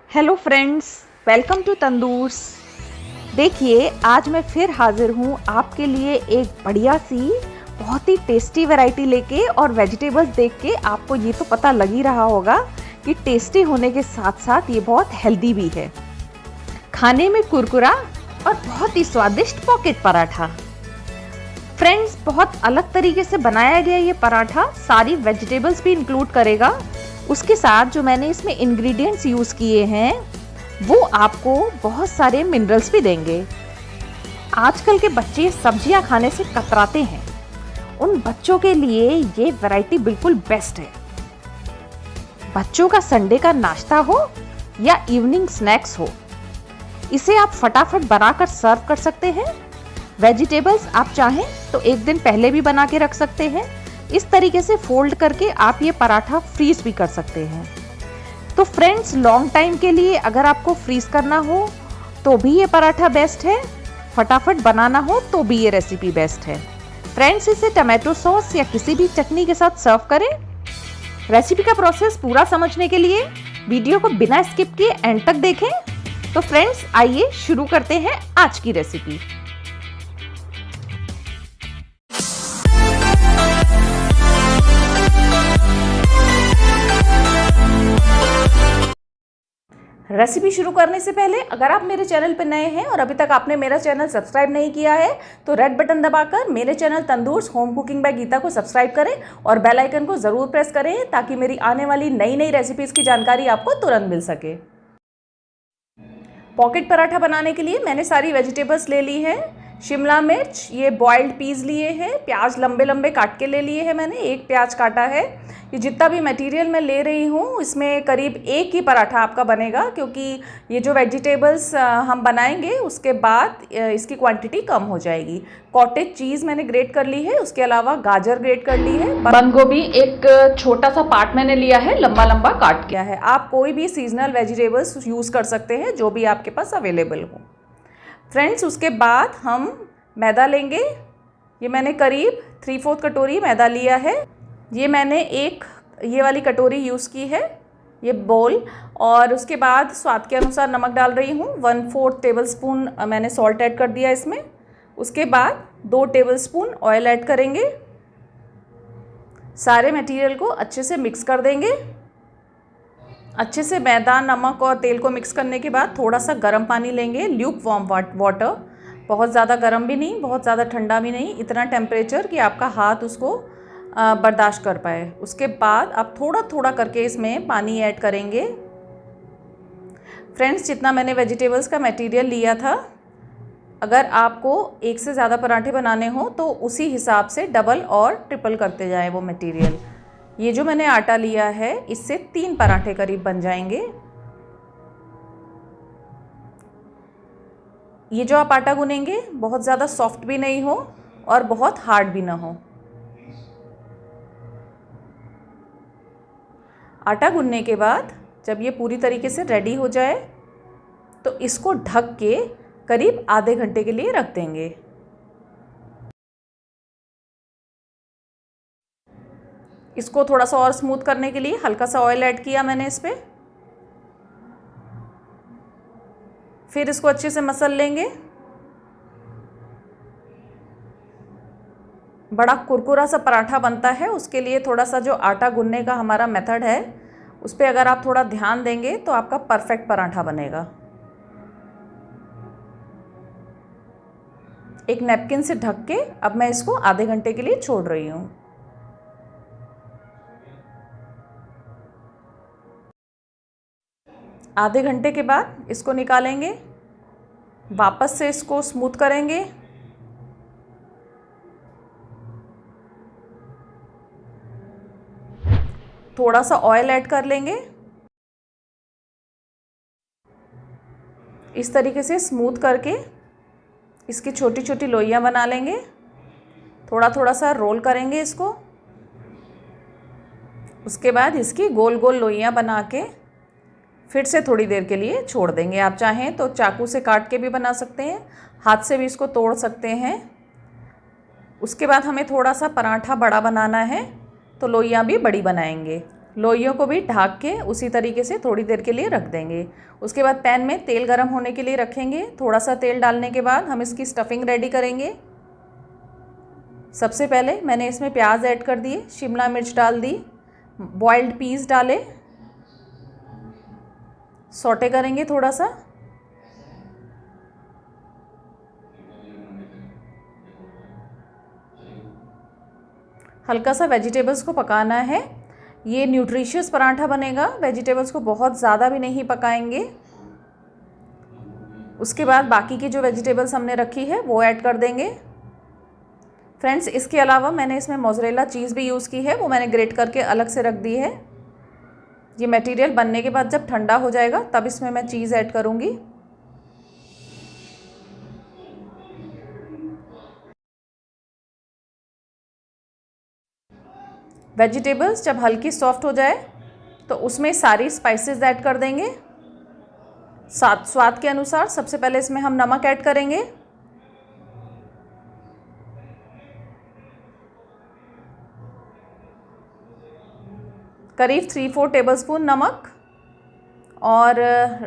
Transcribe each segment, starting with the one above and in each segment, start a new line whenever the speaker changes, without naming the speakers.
Hello friends, welcome to Tandoors. देखिए, आज मैं फिर हाजिर हूँ आपके लिए एक बढ़िया सी बहुत ही टेस्टी वैरायटी लेके। और वेजिटेबल्स देख के आपको ये तो पता लग ही रहा होगा कि टेस्टी होने के साथ साथ ये बहुत हेल्दी भी है। खाने में कुरकुरा और बहुत ही स्वादिष्ट पॉकेट पराठा। फ्रेंड्स, बहुत अलग तरीके से बनाया गया ये पराठा सारी वेजिटेबल्स भी इंक्लूड करेगा। उसके साथ जो मैंने इसमें इंग्रेडिएंट्स यूज़ किए हैं वो आपको बहुत सारे मिनरल्स भी देंगे। आजकल के बच्चे सब्जियां खाने से कतराते हैं, उन बच्चों के लिए ये वैरायटी बिल्कुल बेस्ट है। बच्चों का संडे का नाश्ता हो या इवनिंग स्नैक्स हो, इसे आप फटाफट बनाकर सर्व कर सकते हैं। वेजिटेबल्स आप चाहें तो एक दिन पहले भी बना के रख सकते हैं। इस तरीके से फोल्ड करके आप ये पराठा फ्रीज भी कर सकते हैं। तो फ्रेंड्स, लॉन्ग टाइम के लिए अगर आपको फ्रीज करना हो तो भी ये पराठा बेस्ट है, फटाफट बनाना हो तो भी ये रेसिपी बेस्ट है। फ्रेंड्स, इसे टमाटो सॉस या किसी भी चटनी के साथ सर्व करें। रेसिपी का प्रोसेस पूरा समझने के लिए वीडियो को बिना स्किप किए एंड तक देखें। तो फ्रेंड्स, आइए शुरू करते हैं आज की रेसिपी। रेसिपी शुरू करने से पहले अगर आप मेरे चैनल पर नए हैं और अभी तक आपने मेरा चैनल सब्सक्राइब नहीं किया है तो रेड बटन दबाकर मेरे channel Tandoors home cooking by Geeta को सब्सक्राइब करें और बेल आइकन को ज़रूर प्रेस करें ताकि मेरी आने वाली नई नई रेसिपीज़ की जानकारी आपको तुरंत मिल सके। पॉकेट पराठा बनाने के लिए मैंने सारी वेजिटेबल्स ले ली है। शिमला मिर्च, ये बॉइल्ड पीस लिए हैं। प्याज लंबे लंबे काट के ले लिए हैं, मैंने एक प्याज काटा है। ये जितना भी मटेरियल मैं ले रही हूँ इसमें करीब एक ही पराठा आपका बनेगा, क्योंकि ये जो वेजिटेबल्स हम बनाएंगे उसके बाद इसकी क्वांटिटी कम हो जाएगी। कॉटेज चीज़ मैंने ग्रेट कर ली है, उसके अलावा गाजर ग्रेट कर ली है। बंद गोभी एक छोटा सा पार्ट मैंने लिया है, लंबा लंबा काट किया है। आप कोई भी सीजनल वेजिटेबल्स यूज़ कर सकते हैं जो भी आपके पास अवेलेबल हो। फ्रेंड्स, उसके बाद हम मैदा लेंगे। ये मैंने करीब 3/4 कटोरी मैदा लिया है। ये मैंने एक ये वाली कटोरी यूज़ की है, ये बोल। और उसके बाद स्वाद के अनुसार नमक डाल रही हूँ। 1/4 टेबलस्पून मैंने सॉल्ट ऐड कर दिया इसमें। उसके बाद 2 टेबलस्पून ऑयल ऐड करेंगे। सारे मटेरियल को अच्छे से मिक्स कर देंगे। अच्छे से मैदा, नमक और तेल को मिक्स करने के बाद थोड़ा सा गर्म पानी लेंगे, ल्यूक वार्म वाटर। बहुत ज़्यादा गर्म भी नहीं, बहुत ज़्यादा ठंडा भी नहीं, इतना टेम्परेचर कि आपका हाथ उसको बर्दाश्त कर पाए। उसके बाद आप थोड़ा थोड़ा करके इसमें पानी ऐड करेंगे। फ्रेंड्स, जितना मैंने वेजिटेबल्स का मटेरियल लिया था, अगर आपको एक से ज़्यादा पराठे बनाने हो तो उसी हिसाब से डबल और ट्रिपल करते जाएं वो मटेरियल। ये जो मैंने आटा लिया है इससे 3 पराठे करीब बन जाएंगे। ये जो आप आटा गूनेंगे बहुत ज़्यादा सॉफ्ट भी नहीं हो और बहुत हार्ड भी ना हो। आटा गूनने के बाद जब ये पूरी तरीके से रेडी हो जाए तो इसको ढक के करीब आधे घंटे के लिए रख देंगे। इसको थोड़ा सा और स्मूथ करने के लिए हल्का सा ऑयल ऐड किया मैंने इस पर। फिर इसको अच्छे से मसल लेंगे। बड़ा कुरकुरा सा पराठा बनता है, उसके लिए थोड़ा सा जो आटा गूंदने का हमारा मेथड है उस पर अगर आप थोड़ा ध्यान देंगे तो आपका परफेक्ट पराठा बनेगा। एक नैपकिन से ढक के अब मैं इसको आधे घंटे के लिए छोड़ रही हूँ। आधे घंटे के बाद इसको निकालेंगे, वापस से इसको स्मूथ करेंगे। थोड़ा सा ऑयल ऐड कर लेंगे। इस तरीके से स्मूथ करके इसकी छोटी छोटी लोइयां बना लेंगे। थोड़ा थोड़ा सा रोल करेंगे इसको। उसके बाद इसकी गोल गोल लोइयां बना के फिर से थोड़ी देर के लिए छोड़ देंगे। आप चाहें तो चाकू से काट के भी बना सकते हैं, हाथ से भी इसको तोड़ सकते हैं। उसके बाद हमें थोड़ा सा पराठा बड़ा बनाना है तो लोइयां भी बड़ी बनाएंगे। लोइयों को भी ढक के उसी तरीके से थोड़ी देर के लिए रख देंगे। उसके बाद पैन में तेल गरम होने के लिए रखेंगे। थोड़ा सा तेल डालने के बाद हम इसकी स्टफिंग रेडी करेंगे। सबसे पहले मैंने इसमें प्याज ऐड कर दिए, शिमला मिर्च डाल दी, बॉइल्ड पीस डाले, सौटे करेंगे थोड़ा सा। हल्का सा वेजिटेबल्स को पकाना है। ये न्यूट्रिशियस पराठा बनेगा, वेजिटेबल्स को बहुत ज़्यादा भी नहीं पकाएंगे। उसके बाद बाकी की जो वेजिटेबल्स हमने रखी है वो ऐड कर देंगे। फ्रेंड्स, इसके अलावा मैंने इसमें मोज़रेला चीज़ भी यूज़ की है, वो मैंने ग्रेट करके अलग से रख दी है। ये मटेरियल बनने के बाद जब ठंडा हो जाएगा तब इसमें मैं चीज़ ऐड करूँगी। वेजिटेबल्स जब हल्की सॉफ्ट हो जाए तो उसमें सारी स्पाइसेस ऐड कर देंगे स्वाद के अनुसार। सबसे पहले इसमें हम नमक ऐड करेंगे, करीब 3-4 टेबलस्पून नमक, और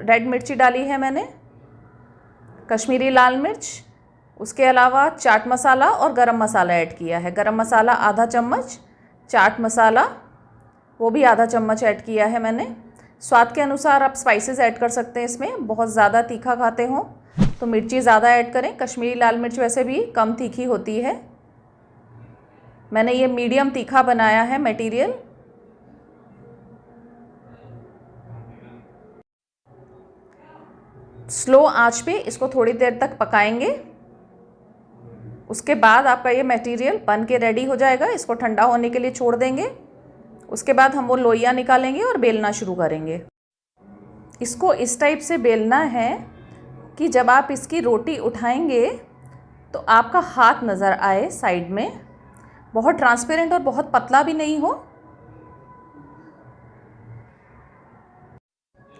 रेड मिर्ची डाली है मैंने, कश्मीरी लाल मिर्च। उसके अलावा चाट मसाला और गरम मसाला ऐड किया है। गरम मसाला आधा चम्मच, चाट मसाला वो भी आधा चम्मच ऐड किया है मैंने। स्वाद के अनुसार आप स्पाइसेस ऐड कर सकते हैं। इसमें बहुत ज़्यादा तीखा खाते हो तो मिर्ची ज़्यादा ऐड करें। कश्मीरी लाल मिर्च वैसे भी कम तीखी होती है। मैंने ये मीडियम तीखा बनाया है मटेरियल। स्लो आंच पे इसको थोड़ी देर तक पकाएंगे। उसके बाद आपका ये मटेरियल बन के रेडी हो जाएगा। इसको ठंडा होने के लिए छोड़ देंगे। उसके बाद हम वो लोइयाँ निकालेंगे और बेलना शुरू करेंगे। इसको इस टाइप से बेलना है कि जब आप इसकी रोटी उठाएंगे तो आपका हाथ नज़र आए साइड में, बहुत ट्रांसपेरेंट और बहुत पतला भी नहीं हो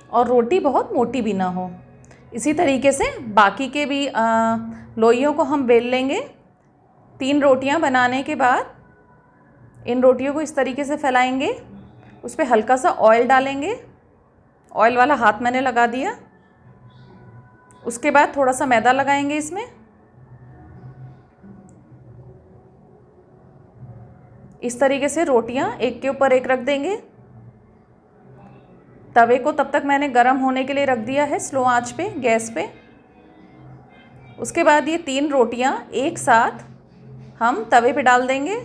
और रोटी बहुत मोटी भी ना हो। इसी तरीके से बाकी के भी लोइयों को हम बेल लेंगे। 3 रोटियां बनाने के बाद इन रोटियों को इस तरीके से फैलाएंगे। उस पर हल्का सा ऑयल डालेंगे। ऑयल वाला हाथ मैंने लगा दिया। उसके बाद थोड़ा सा मैदा लगाएंगे इसमें। इस तरीके से रोटियां एक के ऊपर एक रख देंगे। तवे को तब तक मैंने गरम होने के लिए रख दिया है स्लो आंच पे, गैस पे। उसके बाद ये 3 रोटियां एक साथ हम तवे पे डाल देंगे।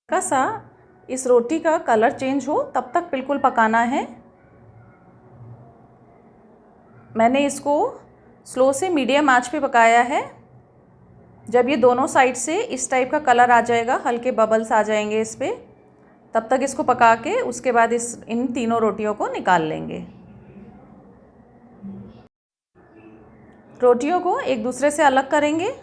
हल्का सा इस रोटी का कलर चेंज हो तब तक बिल्कुल पकाना है। मैंने इसको स्लो से मीडियम आंच पे पकाया है। जब ये दोनों साइड से इस टाइप का कलर आ जाएगा, हल्के बबल्स आ जाएंगे इस पे, तब तक इसको पका के उसके बाद इन तीनों रोटियों को निकाल लेंगे। रोटियों को एक दूसरे से अलग करेंगे।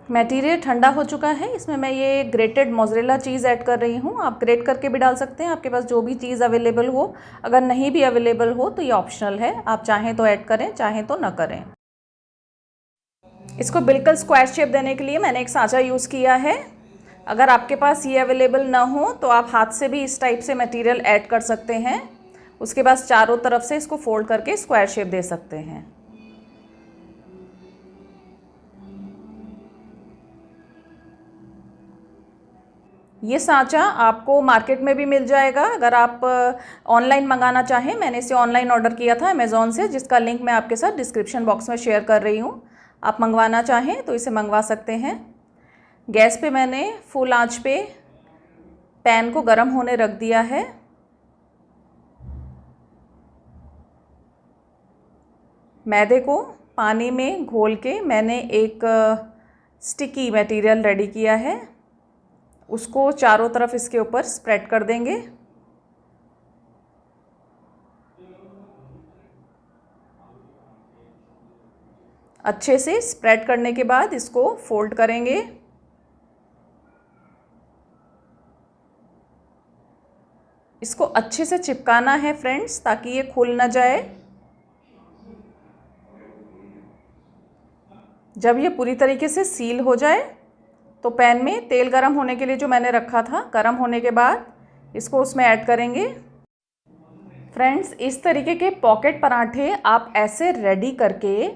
मटेरियल ठंडा हो चुका है। इसमें मैं ये ग्रेटेड मोज़रेला चीज़ ऐड कर रही हूँ। आप ग्रेट करके भी डाल सकते हैं, आपके पास जो भी चीज़ अवेलेबल हो। अगर नहीं भी अवेलेबल हो तो ये ऑप्शनल है, आप चाहें तो ऐड करें, चाहें तो ना करें। इसको बिल्कुल स्क्वायर शेप देने के लिए मैंने एक साँचा यूज़ किया है। अगर आपके पास ये अवेलेबल ना हो तो आप हाथ से भी इस टाइप से मटेरियल ऐड कर सकते हैं। उसके बाद चारों तरफ से इसको फोल्ड करके स्क्वायर शेप दे सकते हैं। ये सांचा आपको मार्केट में भी मिल जाएगा। अगर आप ऑनलाइन मंगाना चाहें, मैंने इसे ऑनलाइन ऑर्डर किया था अमेज़ॉन से, जिसका लिंक मैं आपके साथ डिस्क्रिप्शन बॉक्स में शेयर कर रही हूँ। आप मंगवाना चाहें तो इसे मंगवा सकते हैं। गैस पे मैंने फुल आंच पे पैन को गर्म होने रख दिया है। मैदे को पानी में घोल के मैंने एक स्टिकी मटेरियल रेडी किया है। उसको चारों तरफ इसके ऊपर स्प्रेड कर देंगे। अच्छे से स्प्रेड करने के बाद इसको फोल्ड करेंगे। इसको अच्छे से चिपकाना है फ्रेंड्स, ताकि ये खुल ना जाए। जब ये पूरी तरीके से सील हो जाए तो पैन में तेल गरम होने के लिए जो मैंने रखा था, गरम होने के बाद इसको उसमें ऐड करेंगे। फ्रेंड्स, इस तरीके के पॉकेट पराठे आप ऐसे रेडी करके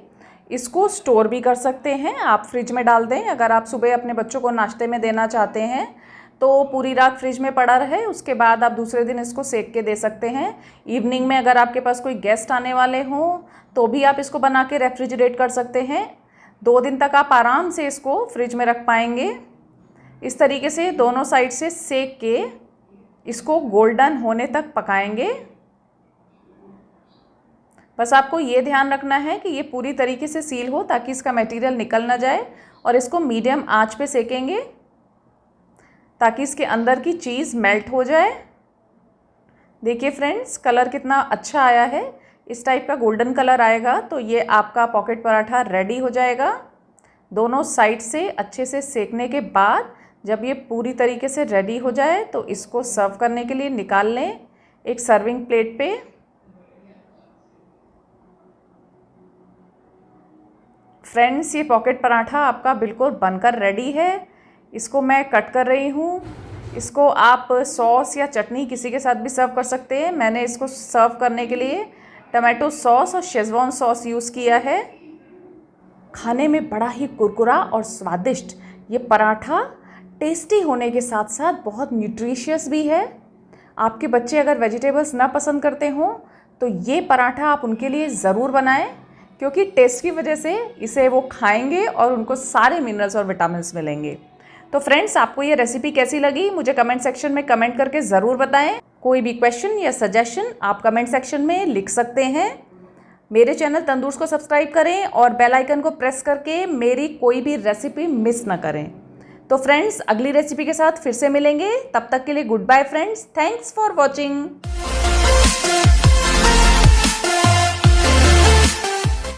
इसको स्टोर भी कर सकते हैं। आप फ्रिज में डाल दें। अगर आप सुबह अपने बच्चों को नाश्ते में देना चाहते हैं तो पूरी रात फ्रिज में पड़ा रहे, उसके बाद आप दूसरे दिन इसको सेक के दे सकते हैं। इवनिंग में अगर आपके पास कोई गेस्ट आने वाले हों तो भी आप इसको बना के रेफ्रिजरेट कर सकते हैं। 2 दिन तक आप आराम से इसको फ्रिज में रख पाएंगे। इस तरीके से दोनों साइड से सेक के इसको गोल्डन होने तक पकाएंगे। बस आपको ये ध्यान रखना है कि ये पूरी तरीके से सील हो ताकि इसका मटेरियल निकल ना जाए, और इसको मीडियम आंच पे सेकेंगे ताकि इसके अंदर की चीज़ मेल्ट हो जाए। देखिए फ्रेंड्स, कलर कितना अच्छा आया है। इस टाइप का गोल्डन कलर आएगा तो ये आपका पॉकेट पराठा रेडी हो जाएगा। दोनों साइड से अच्छे से सेकने के बाद जब ये पूरी तरीके से रेडी हो जाए तो इसको सर्व करने के लिए निकाल लें एक सर्विंग प्लेट पे। फ्रेंड्स, ये पॉकेट पराठा आपका बिल्कुल बनकर रेडी है। इसको मैं कट कर रही हूँ। इसको आप सॉस या चटनी किसी के साथ भी सर्व कर सकते हैं। मैंने इसको सर्व करने के लिए टमाटो सॉस और शेज़वान सॉस यूज़ किया है। खाने में बड़ा ही कुरकुरा और स्वादिष्ट ये पराठा टेस्टी होने के साथ साथ बहुत न्यूट्रिशियस भी है। आपके बच्चे अगर वेजिटेबल्स ना पसंद करते हों तो ये पराठा आप उनके लिए ज़रूर बनाएं, क्योंकि टेस्ट की वजह से इसे वो खाएंगे और उनको सारे मिनरल्स और विटामिन्स मिलेंगे। तो फ्रेंड्स, आपको ये रेसिपी कैसी लगी मुझे कमेंट सेक्शन में कमेंट करके ज़रूर बताएं। कोई भी क्वेश्चन या सजेशन आप कमेंट सेक्शन में लिख सकते हैं। मेरे चैनल तंदूर्स को सब्सक्राइब करें और बेल आइकन को प्रेस करके मेरी कोई भी रेसिपी मिस ना करें। तो फ्रेंड्स, अगली रेसिपी के साथ फिर से मिलेंगे। तब तक के लिए good bye friends. Thanks for watching.